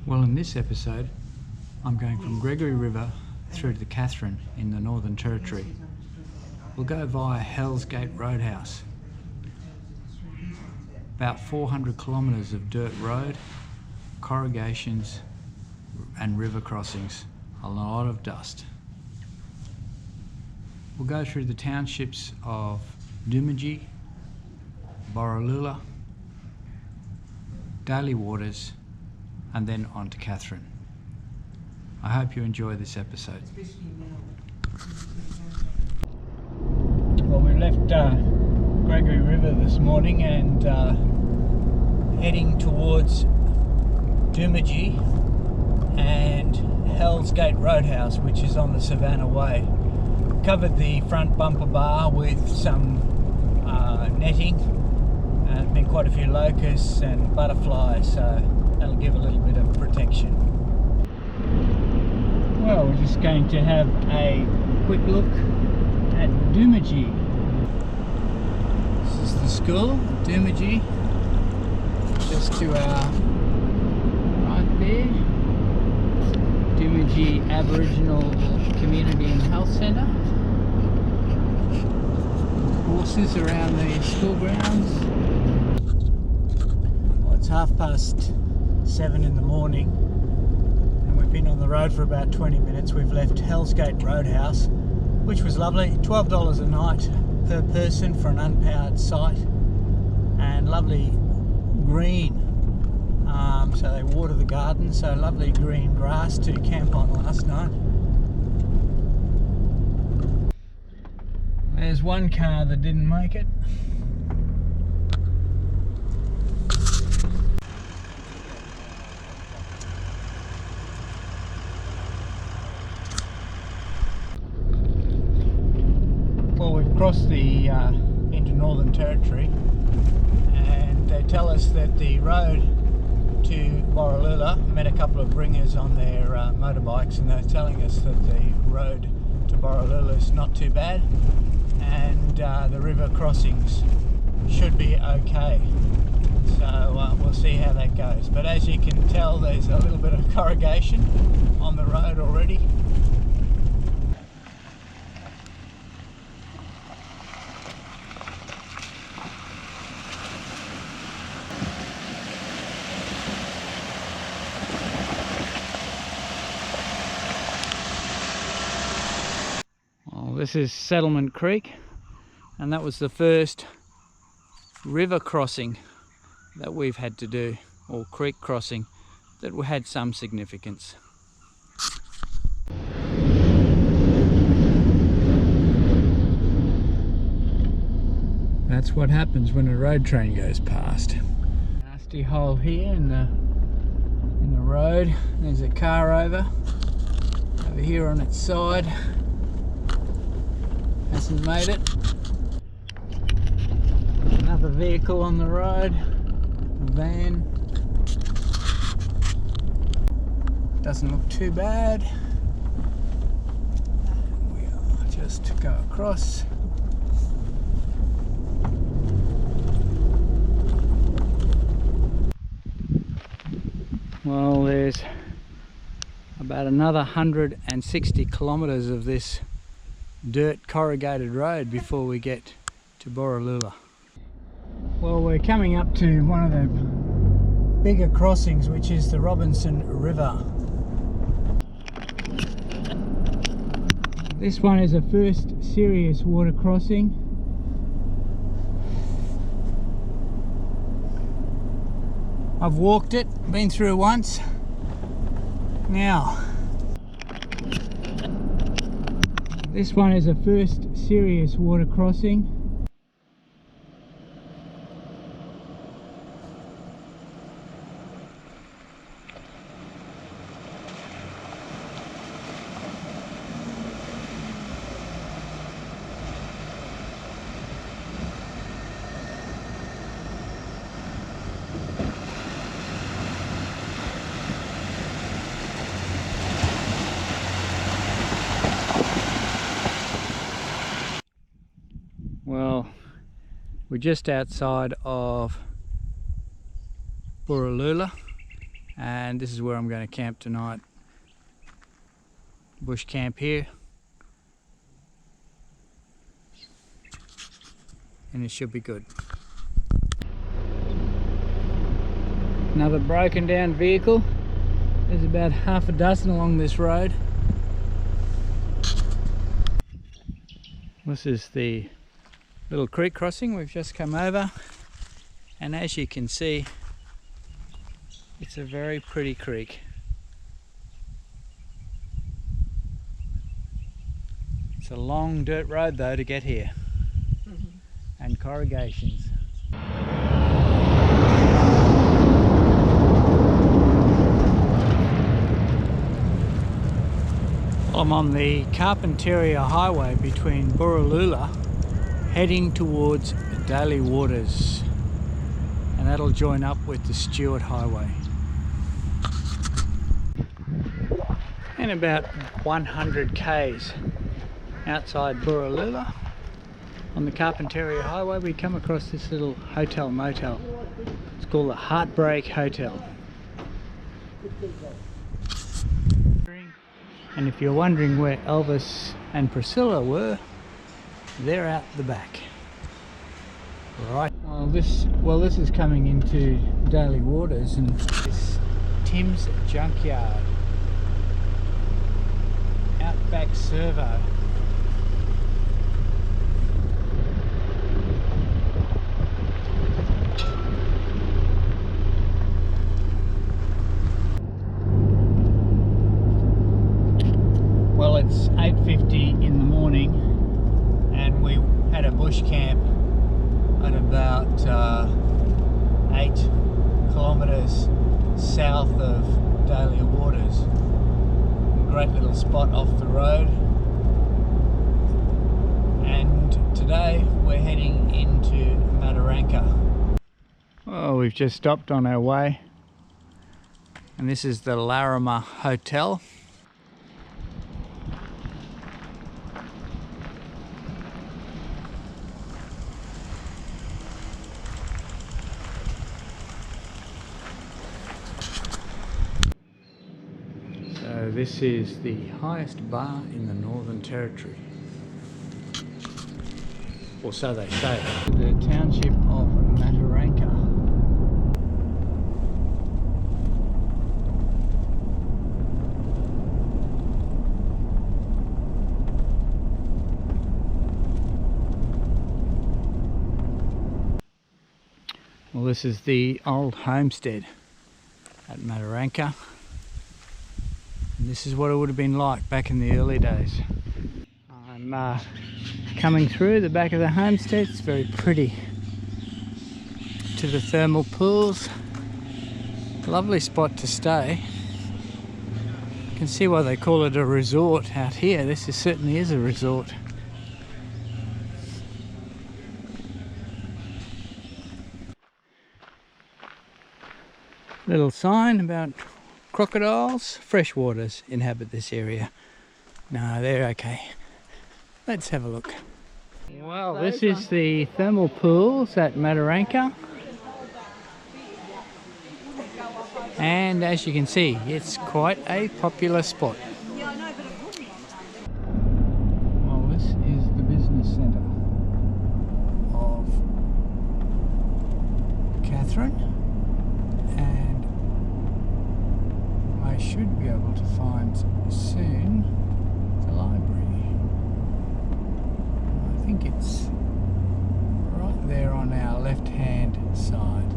Well, in this episode, I'm going from Gregory River through to the Katherine in the Northern Territory. We'll go via Hell's Gate Roadhouse. About 400 kilometres of dirt road, corrugations and river crossings, a lot of dust. We'll go through the townships of Dumaji, Borroloola, Daly Waters, and then on to Katherine. I hope you enjoy this episode. Well, we left Gregory River this morning and heading towards Dumaji and Hell's Gate Roadhouse, which is on the Savannah Way. Covered the front bumper bar with some netting. There's been quite a few locusts and butterflies, so that'll give a little bit of protection. Well, we're just going to have a quick look at Dumaji. This is the school, Dumaji, just to our right there. Dumaji Aboriginal Community and Health Centre. Horses around the school grounds. Well, it's 7:30 in the morning and we've been on the road for about 20 minutes. We've left Hell's Gate Roadhouse, which was lovely. $12 a night per person for an unpowered site, and lovely green. So they water the garden, so lovely green grass to camp on last night. There's one car that didn't make it. Well, we've crossed the into Northern Territory, and they tell us that the road to Borroloola, met a couple of ringers on their motorbikes, and they're telling us that the road to Borroloola is not too bad, and the river crossings should be okay. So we'll see how that goes. But as you can tell, there's a little bit of corrugation on the road already. This is Settlement Creek, and that was the first river crossing that we've had to do, or creek crossing, that had some significance. That's what happens when a road train goes past. Nasty hole here in the road. There's a car over here on its side. Hasn't made it. Another vehicle on the road, a van. Doesn't look too bad. We'll just go across. Well, there's about another 160 kilometres of this dirt corrugated road before we get to Borroloola. Well, we're coming up to one of the bigger crossings, which is the Robinson River. This one is a first serious water crossing. I've walked it, been through once. Now, this one is a first serious water crossing. Well, we're just outside of Borroloola, and this is where I'm going to camp tonight. Bush camp here, and it should be good. Another broken down vehicle. There's about half a dozen along this road. This is the little creek crossing we've just come over, and as you can see, it's a very pretty creek. It's a long dirt road though to get here, and corrugations. I'm on the Carpentaria Highway between Borroloola, heading towards Daly Waters, and that'll join up with the Stewart Highway. And about 100 k's outside Borroloola, on the Carpentaria Highway, we come across this little hotel motel. It's called the Heartbreak Hotel. And if you're wondering where Elvis and Priscilla were, they're out the back. Right. Well, this is coming into Daly Waters, and this Tim's Junkyard. Outback Servo. Well, it's 8:50 in the morning, and we had a bush camp at about 8 kilometres south of Daly Waters. Great little spot off the road, and today we're heading into Madoranka. Oh, we've just stopped on our way, and this is the Larimer Hotel. So this is the highest bar in the Northern Territory, or so they say. The township of Madoranka. Well, this is the old homestead at Madoranka. And this is what it would have been like back in the early days. I'm coming through the back of the homestead. It's very pretty. To the thermal pools. Lovely spot to stay. You can see why they call it a resort out here. This certainly is a resort. Little sign about crocodiles. Freshwaters inhabit this area. No, they're okay. Let's have a look. Well, this is the thermal pools at Madoranka. And as you can see, it's quite a popular spot. Well, this is the business centre of Katherine. And I should be able to find soon the library. I think it's right there on our left hand side.